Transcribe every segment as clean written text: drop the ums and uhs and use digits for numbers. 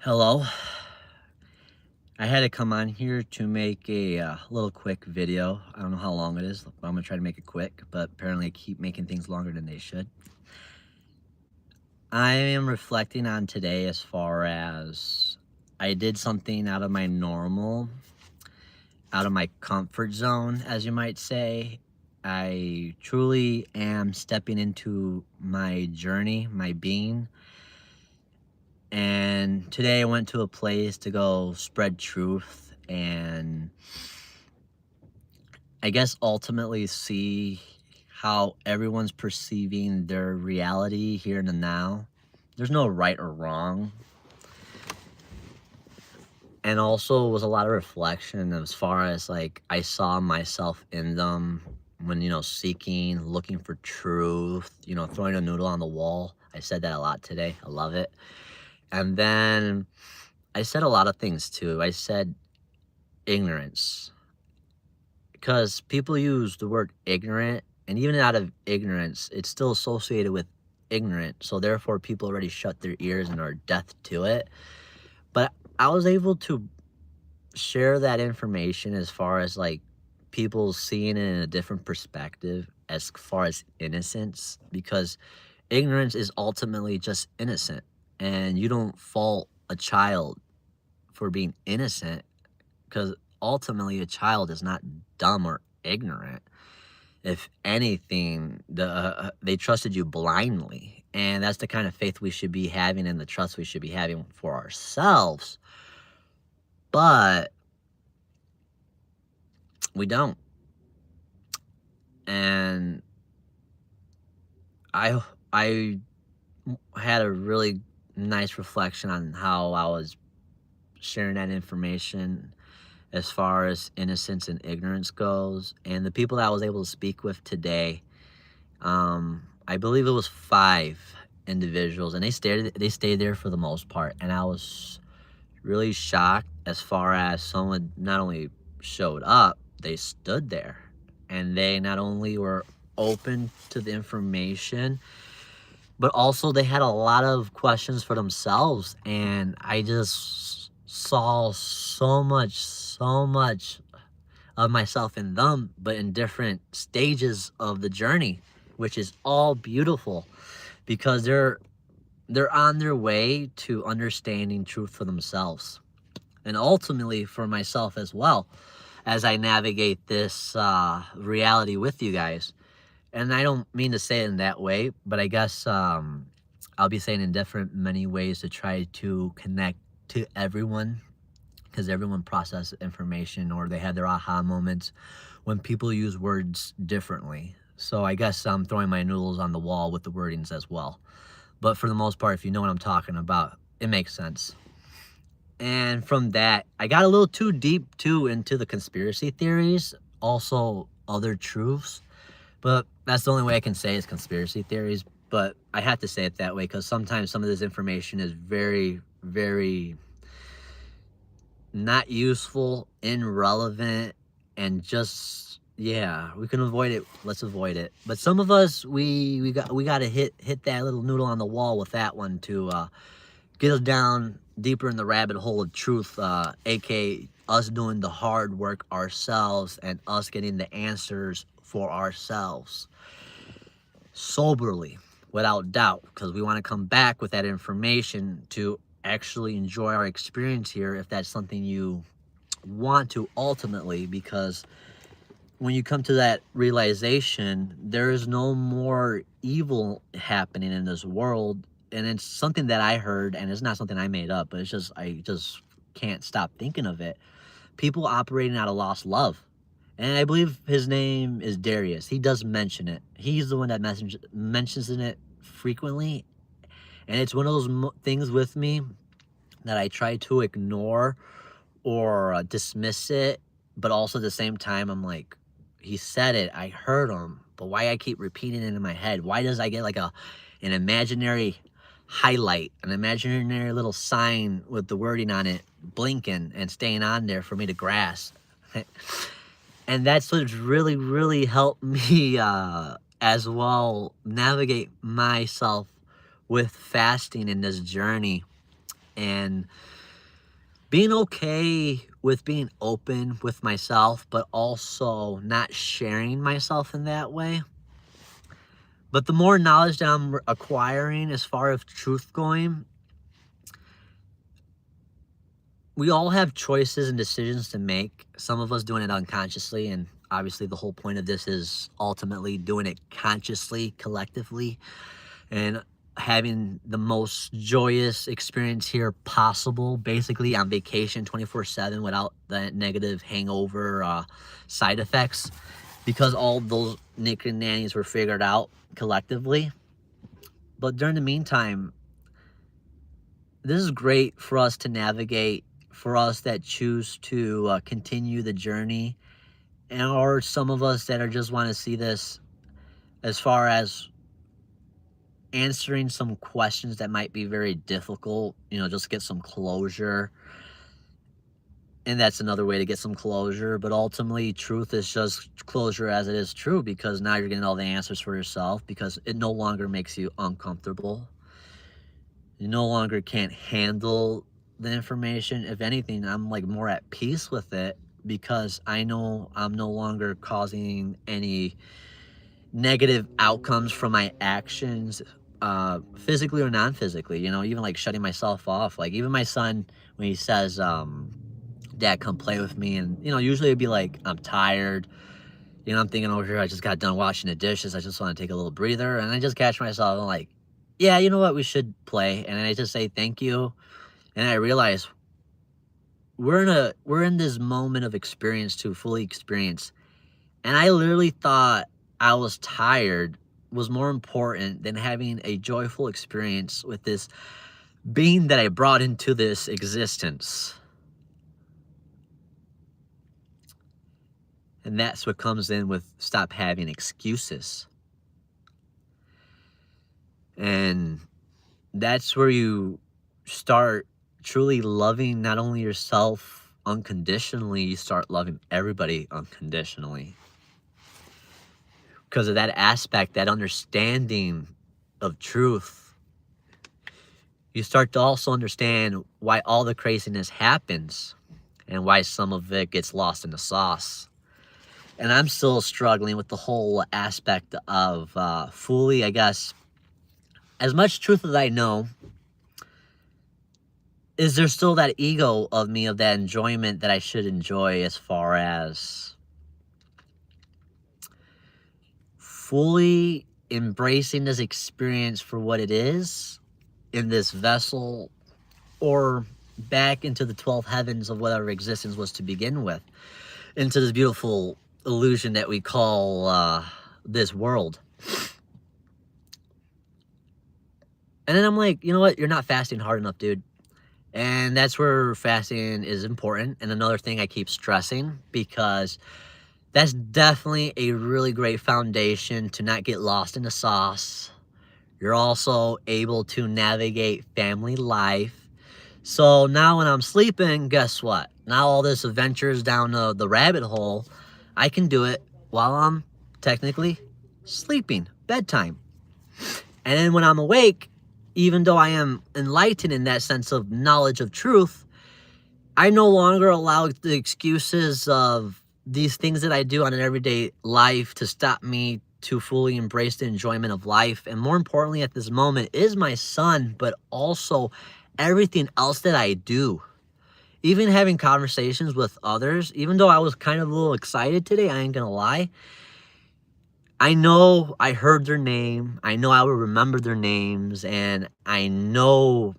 Hello. I had to come on here to make a little quick video. I don't know how long it is, but I'm gonna try to make it quick. But apparently, I keep making things longer than they should. I am reflecting on today as far as I did something out of my normal, out of my comfort zone, as you might say. I truly am stepping into my journey, my being. And today I went to a place to go spread truth and I guess ultimately see how everyone's perceiving their reality here in the now. There's no right or wrong. And also it was a lot of reflection as far as like I saw myself in them when, seeking, looking for truth, throwing a noodle on the wall. I said that a lot today. I love it. And then I said a lot of things too. I said ignorance because people use the word ignorant, and even out of ignorance, it's still associated with ignorant. So therefore, people already shut their ears and are deaf to it. But I was able to share that information as far as like people seeing it in a different perspective as far as innocence, because ignorance is ultimately just innocent, and you don't fault a child for being innocent because ultimately a child is not dumb or ignorant. If anything, they trusted you blindly, and that's the kind of faith we should be having and the trust we should be having for ourselves. But we don't. And I had a really nice reflection on how I was sharing that information as far as innocence and ignorance goes. And the people that I was able to speak with today, I believe it was 5 individuals, and they stayed there for the most part. And I was really shocked as far as someone not only showed up, they stood there, and they not only were open to the information, but also they had a lot of questions for themselves. And I just saw so much of myself in them, but in different stages of the journey, which is all beautiful because they're on their way to understanding truth for themselves, and ultimately for myself as well, as I navigate this reality with you guys. And I don't mean to say it in that way, but I guess I'll be saying in different many ways to try to connect to everyone, because everyone processes information or they have their aha moments when people use words differently. So I guess I'm throwing my noodles on the wall with the wordings as well. But for the most part, if you know what I'm talking about, it makes sense. And from that, I got a little too deep too into the conspiracy theories, also other truths. But that's the only way I can say is conspiracy theories. But I have to say it that way because sometimes some of this information is very, very not useful, irrelevant, and just yeah, we can avoid it. Let's avoid it. But some of us, we got to hit that little noodle on the wall with that one to get us down deeper in the rabbit hole of truth, aka us doing the hard work ourselves and us getting the answers for ourselves soberly, without doubt, because we want to come back with that information to actually enjoy our experience here if that's something you want to ultimately. Because when you come to that realization, there is no more evil happening in this world. And it's something that I heard, and it's not something I made up, but it's just I just can't stop thinking of it. People operating out of lost love. And I believe his name is Darius. He does mention it. He's the one that mentions it frequently. And it's one of those things with me that I try to ignore or dismiss it. But also at the same time, I'm like, he said it. I heard him. But why I keep repeating it in my head? Why does I get like an imaginary highlight, an imaginary little sign with the wording on it, blinking and staying on there for me to grasp? And that's what's really, really helped me as well navigate myself with fasting in this journey, and being okay with being open with myself, but also not sharing myself in that way. But the more knowledge that I'm acquiring as far as truth going, we all have choices and decisions to make. Some of us doing it unconsciously, and obviously the whole point of this is ultimately doing it consciously, collectively, and having the most joyous experience here possible, basically on vacation 24/7 without that negative hangover side effects, because all those nick and nannies were figured out collectively. But during the meantime, this is great for us to navigate, for us that choose to continue the journey, and or some of us that are just want to see this as far as answering some questions that might be very difficult, just get some closure. And that's another way to get some closure. But ultimately, truth is just closure as it is true, because now you're getting all the answers for yourself, because it no longer makes you uncomfortable. You no longer can't handle the information. If anything, I'm like more at peace with it, because I know I'm no longer causing any negative outcomes from my actions, physically or non-physically, even like shutting myself off. Like even my son, when he says, Dad, come play with me, and usually it'd be like, I'm tired, I'm thinking over here, I just got done washing the dishes, I just want to take a little breather, and I just catch myself, I'm like, yeah, you know what, we should play. And then I just say thank you, and I realize we're in this moment of experience to fully experience. And I literally thought I was tired was more important than having a joyful experience with this being that I brought into this existence. And that's what comes in with stop having excuses. And that's where you start truly loving not only yourself unconditionally, you start loving everybody unconditionally. Because of that aspect, that understanding of truth, you start to also understand why all the craziness happens and why some of it gets lost in the sauce. And I'm still struggling with the whole aspect of fully, I guess, as much truth as I know, is there still that ego of me, of that enjoyment that I should enjoy, as far as fully embracing this experience for what it is in this vessel, or back into the 12 heavens of whatever existence was to begin with, into this beautiful illusion that we call this world. And then I'm like, you know what? You're not fasting hard enough, dude. And that's where fasting is important. And another thing I keep stressing, because that's definitely a really great foundation to not get lost in the sauce. You're also able to navigate family life. So now when I'm sleeping, guess what? Now all this adventures down the rabbit hole, I can do it while I'm technically sleeping, bedtime. And then when I'm awake, even though I am enlightened in that sense of knowledge of truth, I no longer allow the excuses of these things that I do on an everyday life to stop me to fully embrace the enjoyment of life. And more importantly, at this moment, is my son, but also everything else that I do. Even having conversations with others, even though I was kind of a little excited today, I ain't gonna lie. I know I heard their name. I know I will remember their names. And I know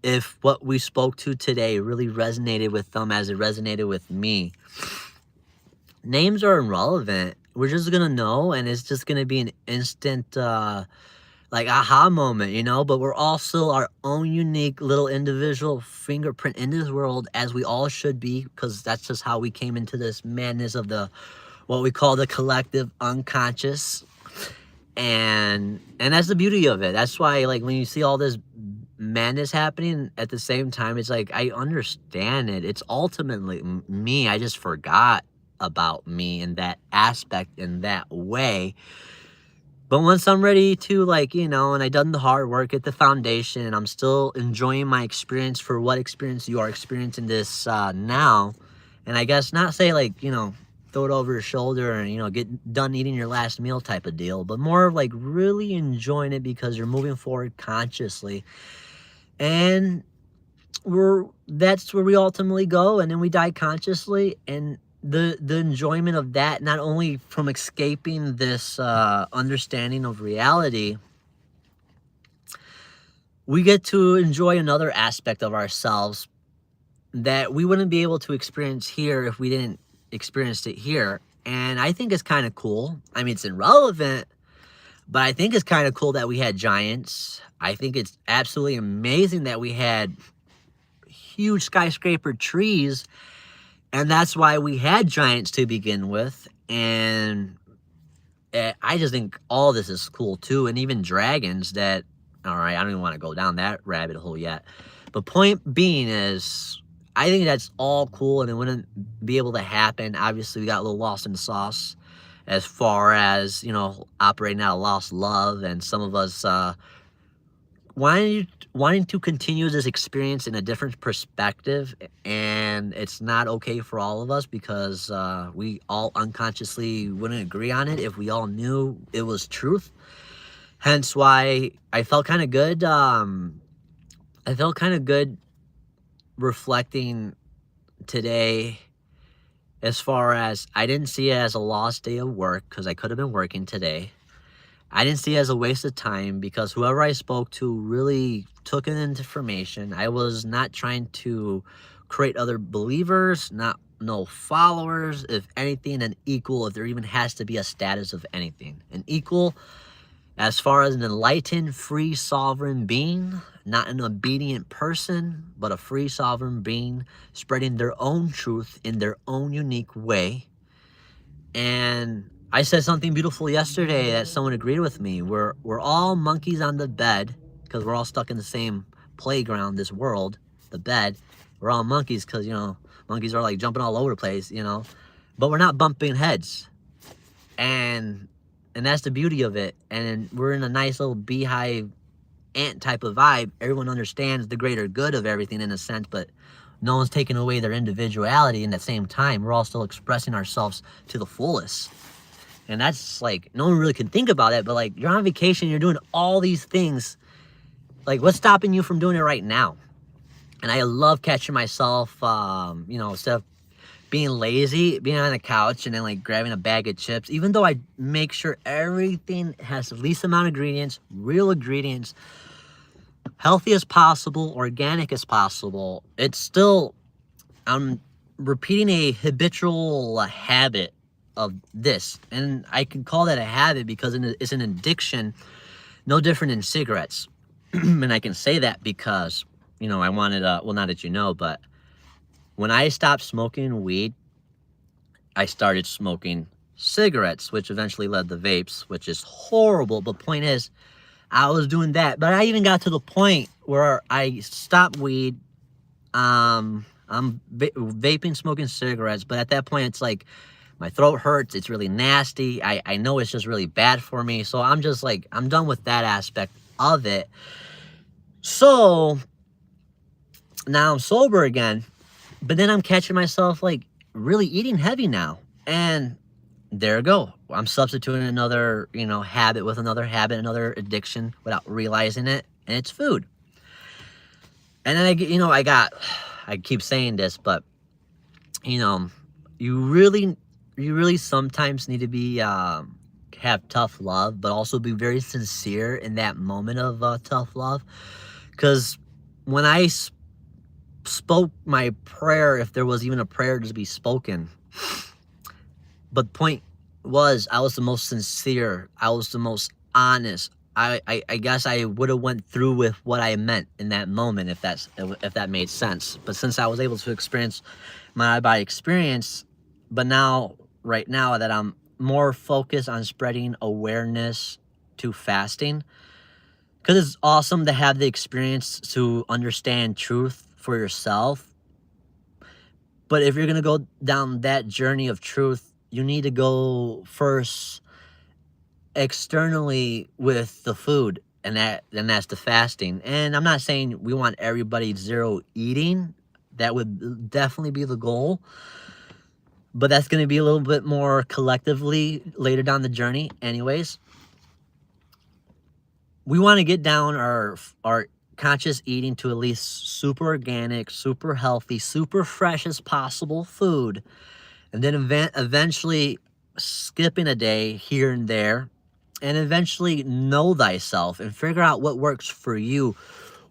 if what we spoke to today really resonated with them as it resonated with me. Names are irrelevant. We're just going to know, and it's just going to be an instant, like, aha moment, but we're all still our own unique little individual fingerprint in this world, as we all should be, because that's just how we came into this madness of what we call the collective unconscious. And that's the beauty of it. That's why, like, when you see all this madness happening at the same time, it's like, I understand it. It's ultimately me. I just forgot about me in that aspect, in that way. But once I'm ready to, like, and I done the hard work at the foundation, and I'm still enjoying my experience for what experience you are experiencing this now. And I guess not say, like, throw it over your shoulder and, get done eating your last meal type of deal, but more of like really enjoying it because you're moving forward consciously. And that's where we ultimately go, and then we die consciously. And the enjoyment of that, not only from escaping this understanding of reality, we get to enjoy another aspect of ourselves that we wouldn't be able to experience here if we didn't experience it here. And I think it's kind of cool. I mean, it's irrelevant, but I think it's kind of cool that we had giants. I think it's absolutely amazing that we had huge skyscraper trees, and that's why we had giants to begin with. And I just think all this is cool too, and even dragons. That, all right, I don't even want to go down that rabbit hole yet, but point being is, I think that's all cool, and it wouldn't be able to happen. Obviously, we got a little lost in the sauce as far as, operating out of lost love, and some of us wanting to continue this experience in a different perspective. And it's not okay for all of us, because we all unconsciously wouldn't agree on it if we all knew it was truth. Hence why I felt kind of good. I felt kind of good reflecting today, as far as I didn't see it as a lost day of work, because I could have been working today. I didn't see it as a waste of time, because whoever I spoke to really took in information. I was not trying to create other believers, no followers. If anything, an equal, if there even has to be a status of anything. An equal as far as an enlightened, free, sovereign being, not an obedient person, but a free, sovereign being spreading their own truth in their own unique way. And I said something beautiful yesterday that someone agreed with me. We're all monkeys on the bed, because we're all stuck in the same playground, this world, the bed. We're all monkeys because, monkeys are like jumping all over the place, but we're not bumping heads. And that's the beauty of it. And we're in a nice little beehive ant type of vibe. Everyone understands the greater good of everything in a sense, but no one's taking away their individuality. And at the same time, we're all still expressing ourselves to the fullest. And that's like, no one really can think about it, but like, you're on vacation, you're doing all these things. Like, what's stopping you from doing it right now? And I love catching myself, instead of being lazy, being on the couch and then like grabbing a bag of chips, even though I make sure everything has the least amount of ingredients, real ingredients, healthy as possible, organic as possible. It's still, I'm repeating a habitual habit of this. And I can call that a habit because it's an addiction, no different than cigarettes. And I can say that because, I wanted, well, not that but when I stopped smoking weed, I started smoking cigarettes, which eventually led to vapes, which is horrible. But point is, I was doing that. But I even got to the point where I stopped weed. I'm vaping, smoking cigarettes. But at that point, it's like my throat hurts. It's really nasty. I know it's just really bad for me. So I'm just like, I'm done with that aspect of it. So now I'm sober again. But then I'm catching myself like really eating heavy now. And there you go. I'm substituting another, habit with another habit, another addiction without realizing it. And it's food. And then I keep saying this, but, you really sometimes need to be, have tough love, but also be very sincere in that moment of tough love. Because when I spoke my prayer, if there was even a prayer to be spoken, but point was, I was the most sincere, I was the most honest. I guess I would have went through with what I meant in that moment, if that made sense. But since I was able to experience my body experience, but right now that I'm more focused on spreading awareness to fasting, because it's awesome to have the experience to understand truth for yourself. But if you're going to go down that journey of truth, you need to go first externally with the food, and that's the fasting. And I'm not saying we want everybody zero eating. That would definitely be the goal, but that's going to be a little bit more collectively later down the journey. Anyways, we want to get down our conscious eating to at least super organic, super healthy, super fresh as possible food, and then eventually skipping a day here and there, and eventually know thyself and figure out what works for you,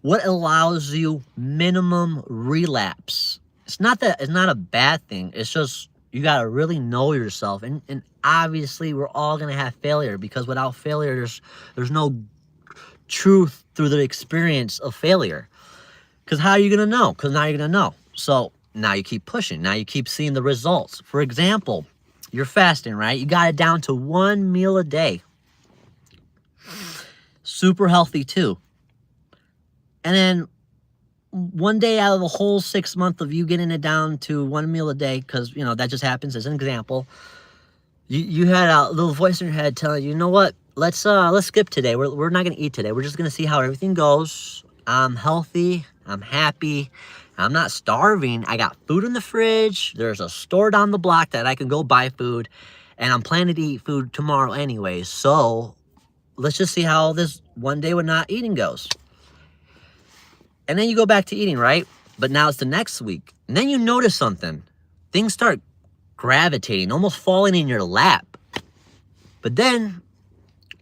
what allows you minimum relapse. It's not a bad thing. It's just you got to really know yourself, and obviously we're all going to have failure, because without failure there's no truth through the experience of failure. Because how are you going to know? Because now you're going to know. So now you keep pushing. Now you keep seeing the results. For example, you're fasting, right? You got it down to 1 meal a day. Super healthy too. And then one day out of the whole 6 months of you getting it down to 1 meal a day, because, you know, that just happens as an example, you had a little voice in your head telling you, you know what, let's skip today. We're not going to eat today. We're just going to see how everything goes. I'm healthy. I'm happy. I'm not starving. I got food in the fridge. There's a store down the block that I can go buy food. And I'm planning to eat food tomorrow anyway. So let's just see how this one day with not eating goes. And then you go back to eating, right? But now it's the next week. And then you notice something. Things start gravitating, almost falling in your lap. But then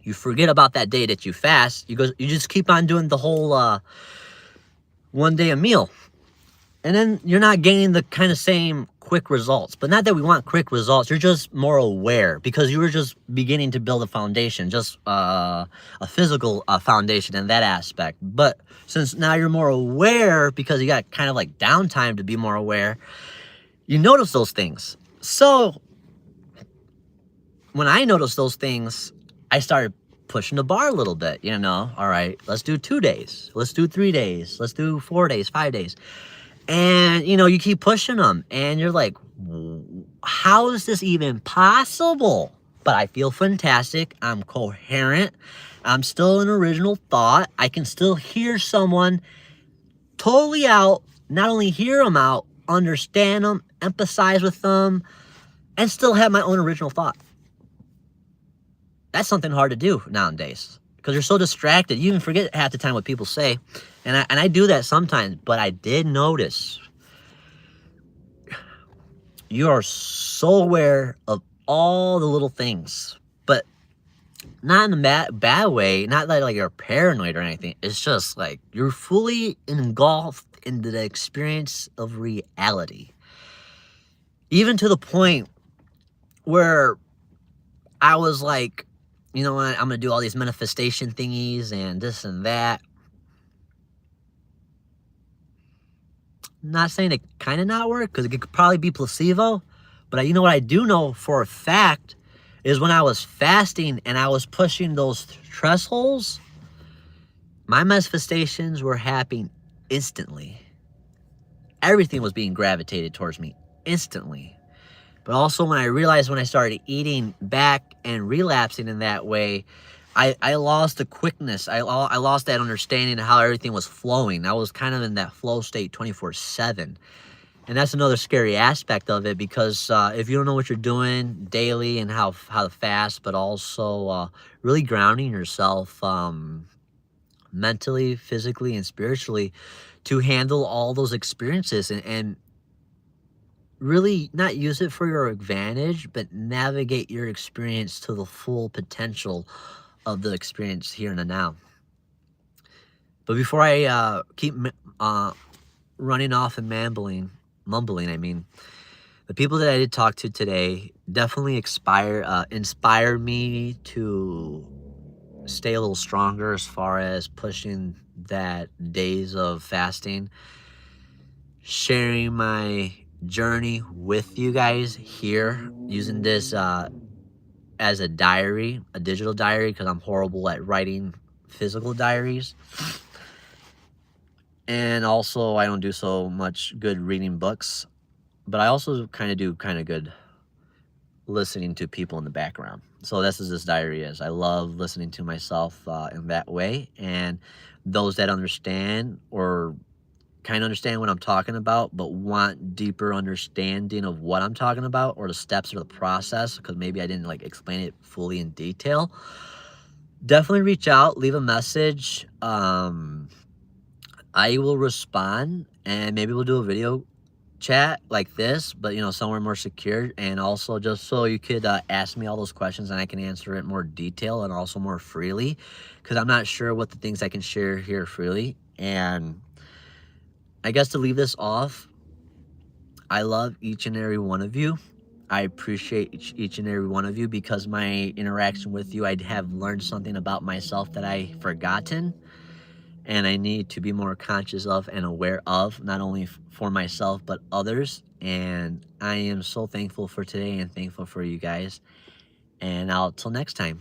you forget about that day that you fast. You just keep on doing the whole one day a meal. And then you're not gaining the kind of same quick results. But not that we want quick results. You're just more aware, because you were just beginning to build a foundation, just a physical foundation in that aspect. But since now you're more aware, because you got kind of like downtime to be more aware, you notice those things. So when I noticed those things, I started pushing the bar a little bit, you know. All right, let's do 2 days. Let's do 3 days. Let's do 4 days, 5 days. And, you know, you keep pushing them, and you're like, how is this even possible? But I feel fantastic. I'm coherent. I'm still an original thought. I can still hear someone totally out, not only hear them out, understand them, empathize with them, and still have my own original thought. That's something hard to do nowadays, because you're so distracted. You even forget half the time what people say. And I do that sometimes, but I did notice you are so aware of all the little things, but not in a bad way, not like you're paranoid or anything. It's just like you're fully engulfed into the experience of reality. Even to the point where I was like, you know what, I'm going to do all these manifestation thingies and this and that. Not saying it kind of not work, because it could probably be placebo. But you know what I do know for a fact is when I was fasting and I was pushing those thresholds, my manifestations were happening instantly. Everything was being gravitated towards me instantly. But also when I realized, when I started eating back and relapsing in that way, I lost the quickness. I lost that understanding of how everything was flowing. I was kind of in that flow state 24/7. And that's another scary aspect of it, because if you don't know what you're doing daily and how to fast, but also really grounding yourself mentally, physically, and spiritually to handle all those experiences, and really not use it for your advantage, but navigate your experience to the full potential of the experience here and the now. But before I keep running off and mumbling, I mean, the people that I did talk to today definitely inspired me to stay a little stronger as far as pushing that days of fasting, sharing my journey with you guys here, using this as a diary, a digital diary, because I'm horrible at writing physical diaries. And also, I don't do so much good reading books, but I also kind of do kind of good listening to people in the background. So this diary is. I love listening to myself in that way, and those that understand or kind of understand what I'm talking about, but want deeper understanding of what I'm talking about or the steps or the process, because maybe I didn't like explain it fully in detail. Definitely reach out, leave a message. I will respond, and maybe we'll do a video chat like this, but somewhere more secure, and also just so you could ask me all those questions and I can answer it more detail and also more freely, because I'm not sure what the things I can share here freely. And I guess to leave this off, I love each and every one of you. I appreciate each and every one of you, because my interaction with you, I have learned something about myself that I forgotten, and I need to be more conscious of and aware of, not only for myself but others. And I am so thankful for today and thankful for you guys. And I'll till next time.